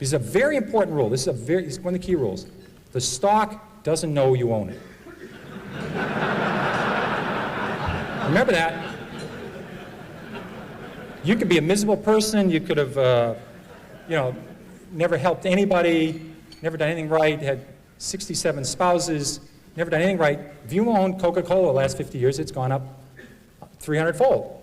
This is a very important rule. This is one of the key rules. The stock doesn't know you own it. Remember that. You could be a miserable person. You could have, never helped anybody, never done anything right, had 67 spouses, never done anything right. If you own Coca-Cola the last 50 years, it's gone up 300-fold.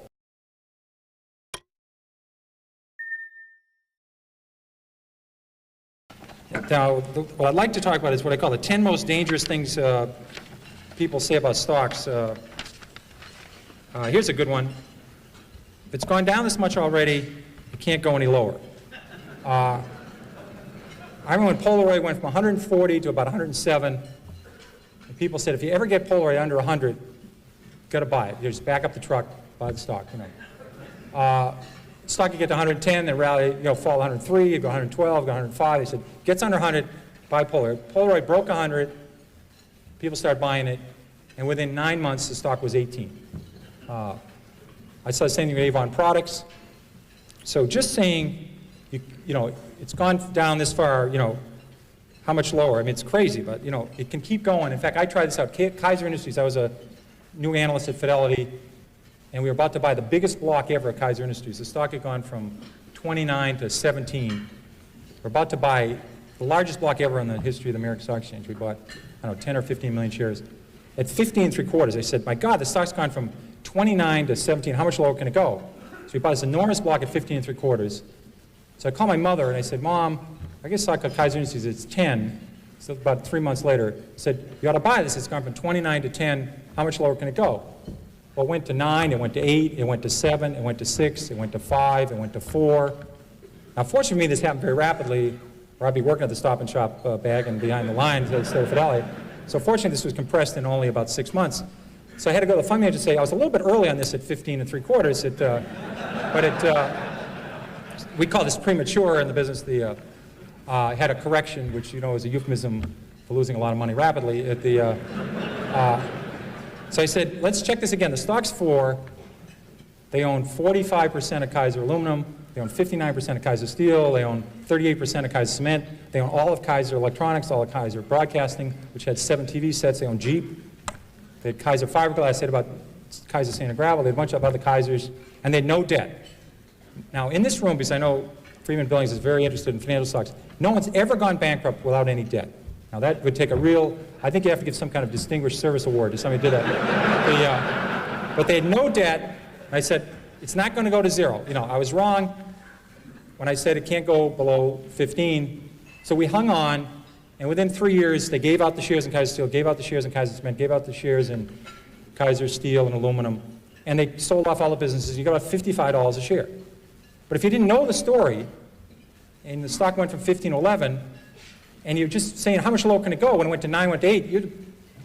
Now, what I'd like to talk about is what I call the 10 most dangerous things people say about stocks. Here's a good one. If it's gone down this much already, it can't go any lower. I remember when Polaroid went from 140 to about 107, and people said, if you ever get Polaroid under 100, you've got to buy it. You just back up the truck, buy the stock. Stock you get to 110, then rally, fall 103, you go 112, go 105. They said, gets under 100, buy Polaroid. Polaroid broke 100, people started buying it, and within 9 months, the stock was 18. I saw the same thing with Avon Products. So just saying, it's gone down this far, how much lower? I mean, it's crazy, but, it can keep going. In fact, I tried this out. Kaiser Industries, I was a new analyst at Fidelity, and we were about to buy the biggest block ever at Kaiser Industries. The stock had gone from 29 to 17. We're about to buy the largest block ever in the history of the American Stock Exchange. We bought, 10 or 15 million shares. At 15 3/4, I said, my God, the stock's gone from 29 to 17. How much lower can it go? So we bought this enormous block at 15 3/4. So I called my mother and I said, Mom, I guess stock at Kaiser Industries, it's 10. So about 3 months later, I said, you ought to buy this. It's gone from 29 to 10. How much lower can it go? Well, it went to 9, it went to 8, it went to 7, it went to 6, it went to 5, it went to 4. Now, fortunately for me, this happened very rapidly, or I'd be working at the Stop and Shop bag and behind the lines instead of Fidelity. So fortunately, this was compressed in only about 6 months. So I had to go to the fund manager and say, I was a little bit early on this at 15 3/4, we call this premature in the business. Had a correction, which is a euphemism for losing a lot of money rapidly. So I said, let's check this again. The stock's 4. They own 45% of Kaiser Aluminum. They own 59% of Kaiser Steel. They own 38% of Kaiser Cement. They own all of Kaiser Electronics, all of Kaiser Broadcasting, which had 7 TV sets. They own Jeep. They had Kaiser Fiberglass. I said about Kaiser Sand and Gravel. They had a bunch of other Kaisers, and they had no debt. Now, in this room, because I know Freeman Billings is very interested in financial stocks, no one's ever gone bankrupt without any debt. Now, that would take a real, I think you have to give some kind of distinguished service award to somebody who did that. But they had no debt, and I said, it's not going to go to 0. I was wrong when I said it can't go below 15. So we hung on, and within 3 years, they gave out the shares in Kaiser Steel, gave out the shares in Kaiser Cement, gave out the shares in Kaiser Steel and Aluminum, and they sold off all the businesses. You got about $55 a share. But if you didn't know the story, and the stock went from 15 to 11, and you're just saying how much lower can it go, when it went to 9, went to 8, you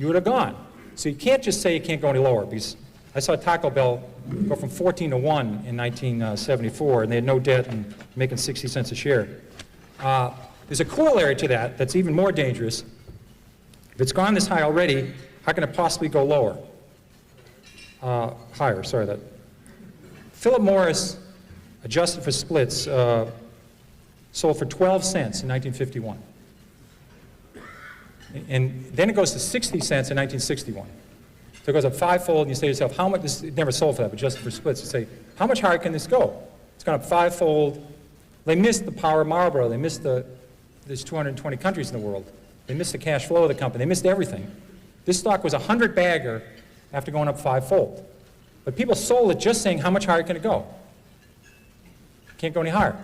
would have gone. So you can't just say it can't go any lower, because I saw Taco Bell go from 14 to 1 in 1974, and they had no debt and making 60 cents a share. There's a corollary to that that's even more dangerous. If it's gone this high already, how can it possibly go lower? Higher, sorry. That Philip Morris, adjusted for splits, sold for 12 cents in 1951. And then it goes to 60 cents in 1961. So it goes up 5-fold, and you say to yourself, how much, it never sold for that, but just for splits, you say, how much higher can this go? It's gone up 5-fold. They missed the power of Marlboro. They missed there's 220 countries in the world. They missed the cash flow of the company. They missed everything. This stock was a 100-bagger after going up 5-fold. But people sold it just saying, how much higher can it go? Can't go any higher.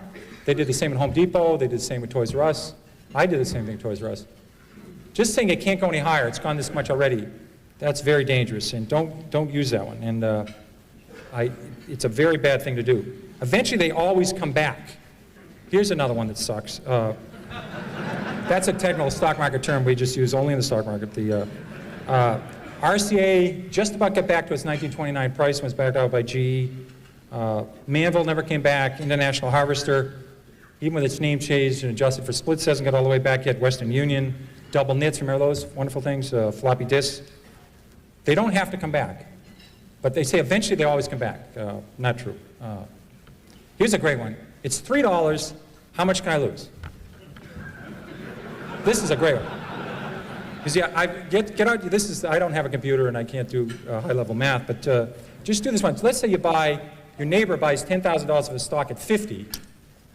They did the same at Home Depot. They did the same with Toys R Us. I did the same thing at Toys R Us. Just saying it can't go any higher, it's gone this much already, that's very dangerous, and don't use that one. And it's a very bad thing to do. Eventually, they always come back. Here's another one that sucks. That's a technical stock market term we just use only in the stock market. The RCA just about got back to its 1929 price, was backed out by GE. Manville never came back. International Harvester, even with its name changed and adjusted for splits, hasn't got all the way back yet. Western Union, double knits, remember those wonderful things? Floppy disks. They don't have to come back. But they say eventually they always come back. Not true. Here's a great one. It's $3. How much can I lose? This is a great one. Because get out, I don't have a computer and I can't do high-level math, but just do this one. So let's say your neighbor buys $10,000 of a stock at 50, and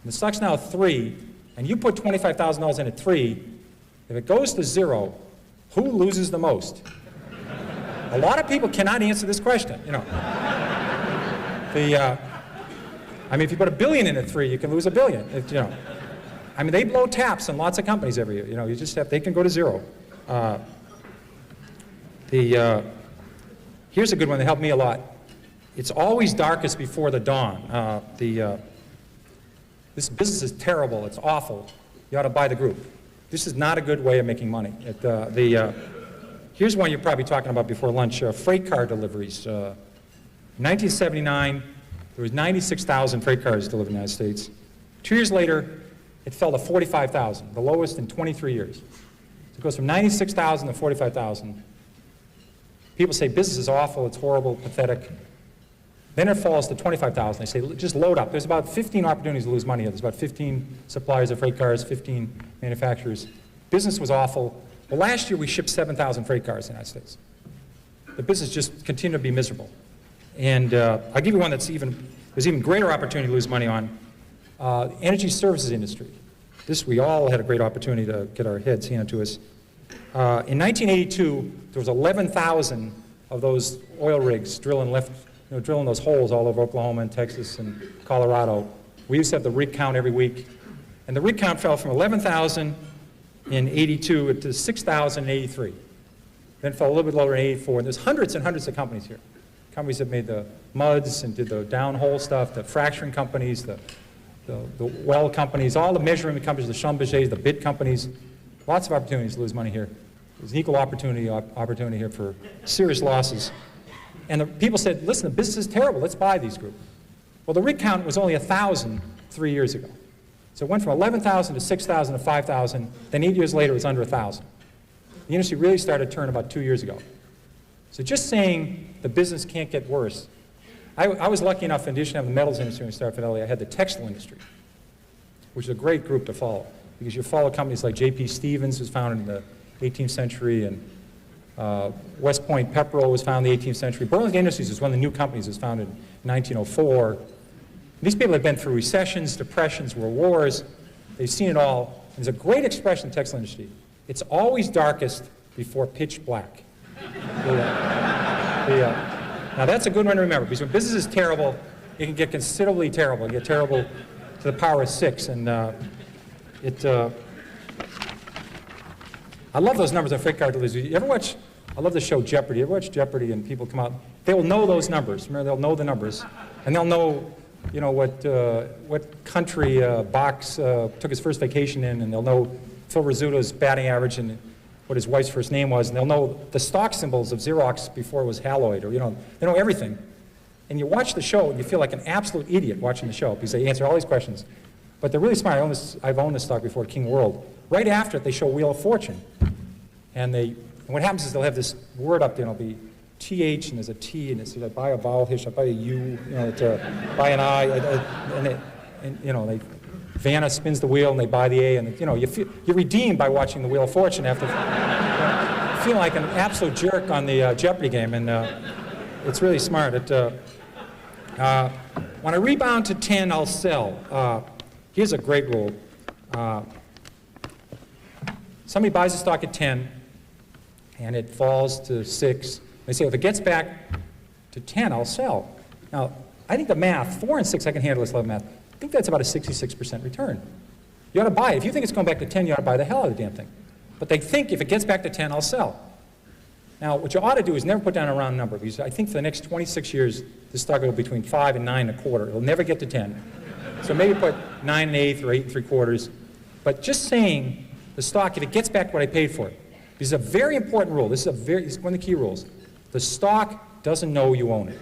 the stock's now 3, and you put $25,000 in at 3. If it goes to 0, who loses the most? A lot of people cannot answer this question, you know. I mean, if you put $1 billion in at 3, you can lose $1 billion, you know. I mean, they blow taps in lots of companies every year, you know. They can go to 0. Here's a good one that helped me a lot. It's always darkest before the dawn. This business is terrible. It's awful. You ought to buy the group. This is not a good way of making money. Here's one you're probably talking about before lunch, freight car deliveries. In 1979, there was 96,000 freight cars delivered in the United States. 2 years later, it fell to 45,000, the lowest in 23 years. So it goes from 96,000 to 45,000. People say business is awful, it's horrible, pathetic. Then it falls to 25,000. They say, just load up. There's about 15 opportunities to lose money here. There's about 15 suppliers of freight cars, 15 manufacturers. Business was awful. Well, last year we shipped 7,000 freight cars in the United States. The business just continued to be miserable. And I'll give you one there's even greater opportunity to lose money on. Energy services industry. This, we all had a great opportunity to get our heads handed to us. In 1982, there was 11,000 of those oil rigs drilling those holes all over Oklahoma and Texas and Colorado. We used to have the rig count every week. And the rig count fell from 11,000 in 82 to 6,000 in 83. Then it fell a little bit lower in 84. And there's hundreds and hundreds of companies here. Companies that made the muds and did the downhole stuff, the fracturing companies, the well companies, all the measurement companies, the Schlumbergers, the bid companies. Lots of opportunities to lose money here. There's an equal opportunity here for serious losses. And the people said, listen, the business is terrible, let's buy these groups. Well, the rig count was only 1,000 3 years ago. So it went from 11,000 to 6,000 to 5,000, then 8 years later it was under 1,000. The industry really started to turn about 2 years ago. So just saying the business can't get worse. I was lucky enough, in addition to having the metals industry when I started Fidelity, I had the textile industry, which is a great group to follow, because you follow companies like J.P. Stevens, was founded in the 18th century, and West Point Pepperell was founded in the 18th century. Burlington Industries was one of the new companies, was founded in 1904. These people have been through recessions, depressions, world wars. They've seen it all. There's a great expression in the textile industry. It's always darkest before pitch black. Now that's a good one to remember, because when business is terrible, it can get considerably terrible. It can get terrible to the power of 6. And I love those numbers on freight car deliveries. You ever watch, I love the show Jeopardy. You ever watch Jeopardy and people come out, they will know those numbers. Remember, they'll know the numbers. And they'll know, you know, what country Box took his first vacation in, and they'll know Phil Rizzuto's batting average and what his wife's first name was, and they'll know the stock symbols of Xerox before it was Haloid, or, you know, they know everything. And you watch the show, and you feel like an absolute idiot watching the show, because they answer all these questions. But they're really smart. I've owned this stock before, King World. Right after it, they show Wheel of Fortune. And what happens is they'll have this word up there, and it'll be TH, and there's a T, and it says, I buy a vowel here, I buy a U, you know, buy an I, and you know, Vanna spins the wheel, and they buy the A, and, you know, you're redeemed by watching the Wheel of Fortune after feeling like an absolute jerk on the Jeopardy game, and it's really smart. When I rebound to 10, I'll sell. Here's a great rule. Somebody buys a stock at 10, and it falls to 6. They say, if it gets back to 10, I'll sell. Now, I think the math, 4 and 6, I can handle this level math. I think that's about a 66% return. You ought to buy it. If you think it's going back to 10, you ought to buy the hell out of the damn thing. But they think if it gets back to 10, I'll sell. Now, what you ought to do is never put down a round number, because I think for the next 26 years, this stock will go between 5 and 9 1/4. It'll never get to 10. So maybe put 9 1/8 or 8 3/4. But just saying the stock, if it gets back what I paid for it, this is a very important rule. This is one of the key rules. The stock doesn't know you own it.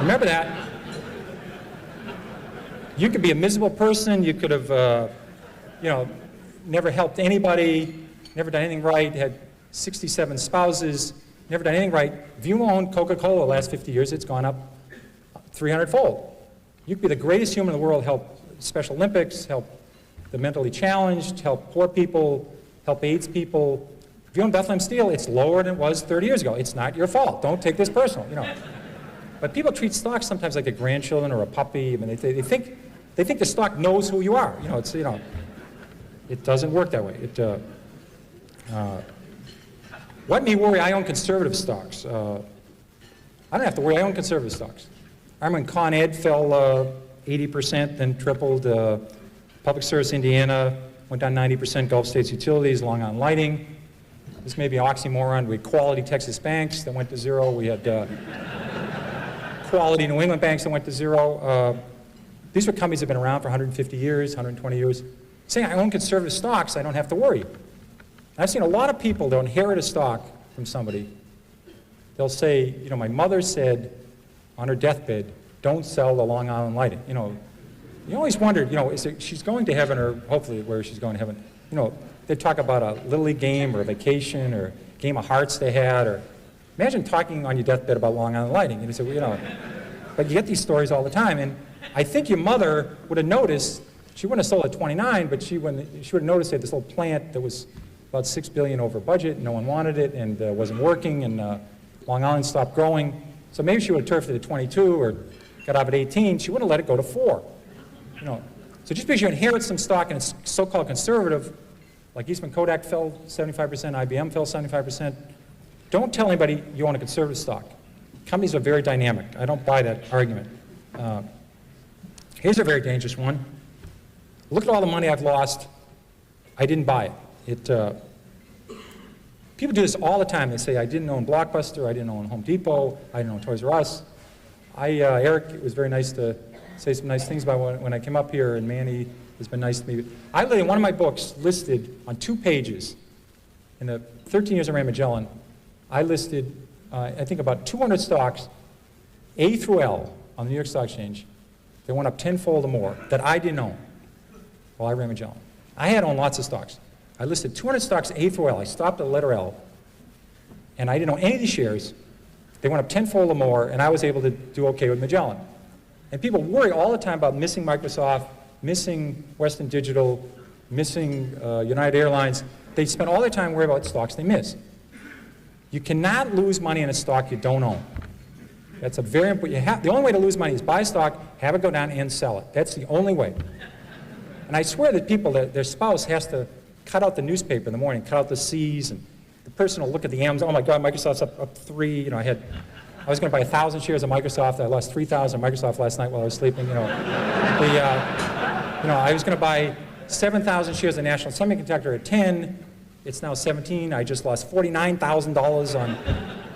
Remember that. You could be a miserable person. You could have, you know, never helped anybody, never done anything right, had 67 spouses, never done anything right. If you own Coca-Cola the last 50 years, it's gone up 300-fold. You could be the greatest human in the world, help Special Olympics, help the mentally challenged, help poor people, help AIDS people. If you own Bethlehem Steel, it's lower than it was 30 years ago. It's not your fault. Don't take this personal, you know. But people treat stocks sometimes like their grandchildren or a puppy. I mean, they think the stock knows who you are. You know, it's, you know, it doesn't work that way. Let me worry, I own conservative stocks. I don't have to worry, I own conservative stocks. I remember when Con Ed fell 80%, then tripled. Public Service Indiana went down 90%, Gulf States Utilities, Long Island Lighting. This may be an oxymoron. We had Quality Texas Banks that went to zero. We had Quality New England Banks that went to zero. These were companies that have been around for 150 years, 120 years. Saying I own conservative stocks, I don't have to worry. I've seen a lot of people, they'll inherit a stock from somebody. They'll say, you know, my mother said on her deathbed, don't sell the Long Island Lighting. You know, you always wondered, you know, she's going to heaven, or hopefully where she's going to heaven. You know, they talk about a Little League game or a vacation or a game of hearts they had, or imagine talking on your deathbed about Long Island Lighting. And you say, well, you know, but you get these stories all the time. And I think your mother would have noticed, she wouldn't have sold at 29, but she would have noticed they had this little plant that was about $6 billion over budget, no one wanted it, and wasn't working, and Long Island stopped growing. So maybe she would have turfed it at 22 or got out at 18. She wouldn't have let it go to 4. You know, so just because you inherit some stock and it's so-called conservative, like Eastman Kodak fell 75%, IBM fell 75%, don't tell anybody you own a conservative stock. Companies are very dynamic. I don't buy that argument. Here's a very dangerous one. Look at all the money I've lost. I didn't buy it. People do this all the time. They say, I didn't own Blockbuster, I didn't own Home Depot, I didn't own Toys R Us. Eric, it was very nice to say some nice things about when I came up here, and Manny has been nice to me. I literally, one of my books listed on 2 pages, in the 13 years I ran Magellan, I listed, I think about 200 stocks, A through L, on the New York Stock Exchange. They went up tenfold or more that I didn't own while I ran Magellan. I had owned lots of stocks. I listed 200 stocks A through L. I stopped at the letter L, and I didn't own any of these shares. They went up tenfold or more, and I was able to do okay with Magellan. And people worry all the time about missing Microsoft, missing Western Digital, missing United Airlines. They spend all their time worrying about stocks they miss. You cannot lose money in a stock you don't own. That's a very important. The only way to lose money is buy a stock, have it go down, and sell it. That's the only way. And I swear that people, their spouse has to cut out the newspaper in the morning, cut out the C's, and the person will look at the Amazon. Oh my God, Microsoft's up 3. You know, I was going to buy 1,000 shares of Microsoft. I lost 3,000 of Microsoft last night while I was sleeping. You know, I was going to buy 7,000 shares of National Semiconductor at 10. It's now 17. I just lost $49,000 on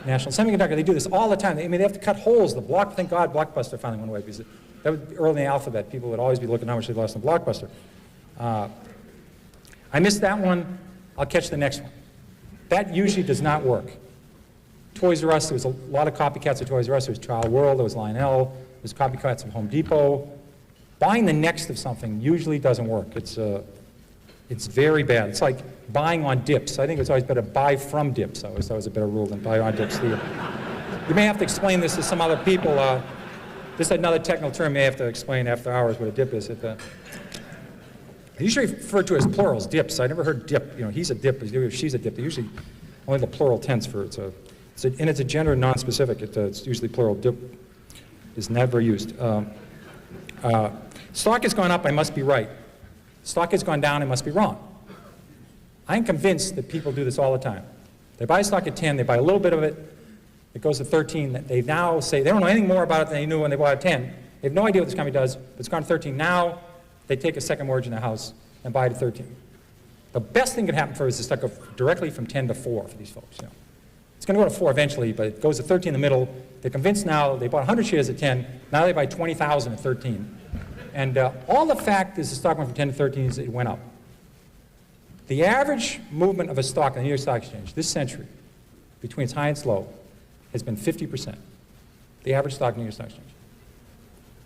National Semiconductor. They do this all the time. They have to cut holes. Thank God Blockbuster finally went away, because that was early in the alphabet. People would always be looking how much they lost on Blockbuster. I missed that one. I'll catch the next one. That usually does not work. Toys R Us, there was a lot of copycats of Toys R Us. There was Child World, there was Lionel, there was copycats of Home Depot. Buying the next of something usually doesn't work. It's very bad. It's like buying on dips. I think it's always better to buy from dips. I always thought it was a better rule than buy on dips. You may have to explain this to some other people. This is another technical term you may have to explain after hours what a dip is. I usually refer to it as plurals, dips. I never heard dip. You know, he's a dip, she's a dip. They usually only the plural tense for it. And it's a gender non-specific. It's usually plural. Dip is never used. Stock has gone up, I must be right. Stock has gone down, I must be wrong. I'm convinced that people do this all the time. They buy stock at 10, they buy a little bit of it, it goes to 13. They now say they don't know anything more about it than they knew when they bought it at 10. They have no idea what this company does, but it's gone to 13. Now they take a second mortgage in their house and buy it at 13. The best thing that can happen for us is to go directly from 10 to 4 for these folks. You know. It's going to go to 4 eventually, but it goes to 13 in the middle. They're convinced now, they bought 100 shares at 10, now they buy 20,000 at 13. And all the fact is the stock went from 10 to 13 is it went up. The average movement of a stock on the New York Stock Exchange this century, between its high and its low, has been 50%. The average stock on the New York Stock Exchange.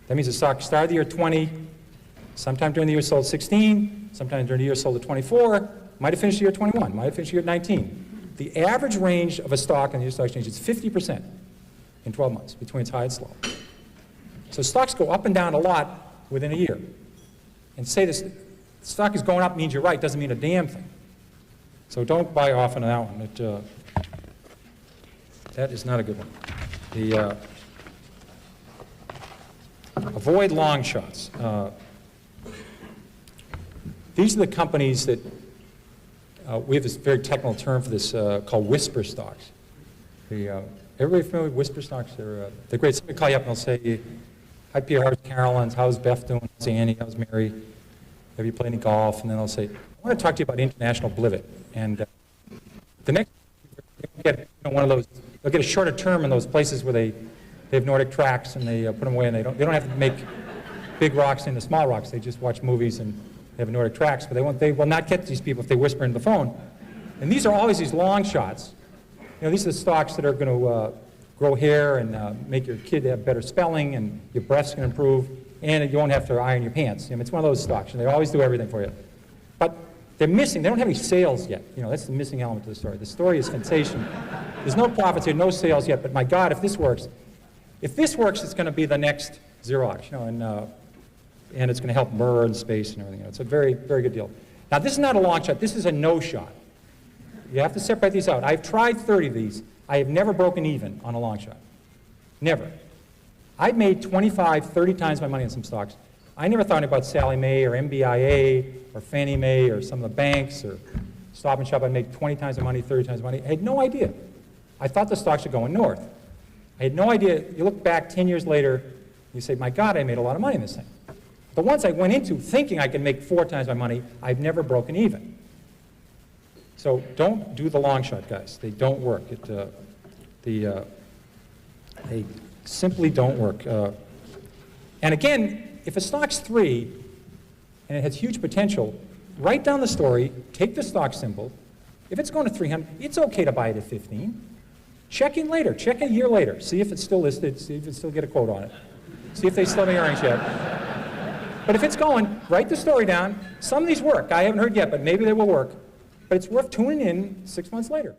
That means the stock started the year 20, sometime during the year sold 16, sometime during the year sold at 24, might have finished the year 21, might have finished the year 19. The average range of a stock on the New York Stock Exchange is 50% in 12 months, between its high and its low. So stocks go up and down a lot within a year. And say this, stock is going up means you're right, doesn't mean a damn thing. So don't buy often on that one. That is not a good one. Avoid long shots. These are the companies that, we have this very technical term for this called whisper stocks. Everybody familiar with whisper stocks? They're great. Somebody call you up and they'll say, hi Pierre, how's Carolyn? How's Beth doing? How's Annie? How's Mary? Have you played any golf? And then they'll say, I want to talk to you about international blivet. And the next, they'll get one of those, they'll get a shorter term in those places where they have Nordic tracks and they put them away and they don't have to make big rocks into small rocks. They just watch movies and they have Nordic tracks, but they will not get these people if they whisper into the phone. And these are always these long shots. You know, these are the stocks that are going to grow hair and make your kid have better spelling and your breath's going to improve and you won't have to iron your pants. I mean, it's one of those stocks and they always do everything for you. But they're missing, they don't have any sales yet. You know, that's the missing element to the story. The story is sensational. There's no profits here, no sales yet, but my God, if this works, it's going to be the next Xerox, you know, and it's going to help Murr and space and everything. You know, it's a very, very good deal. Now, this is not a long shot. This is a no shot. You have to separate these out. I've tried 30 of these. I have never broken even on a long shot. Never. I've made 25, 30 times my money on some stocks. I never thought about Sallie Mae or MBIA or Fannie Mae or some of the banks or Stop and Shop. I'd make 20 times the money, 30 times the money. I had no idea. I thought the stocks were going north. I had no idea. You look back 10 years later, you say, my God, I made a lot of money in this thing. The ones I went into thinking I could make 4 times my money, I've never broken even. So don't do the long shot, guys. They don't work. They simply don't work. And again, if a stock's 3 and it has huge potential, write down the story, take the stock symbol. If it's going to 300, it's okay to buy it at 15. Check in later. Check a year later. See if it's still listed. See if you still get a quote on it. See if they still have any earnings yet. But if it's going, write the story down. Some of these work. I haven't heard yet, but maybe they will work. But it's worth tuning in 6 months later.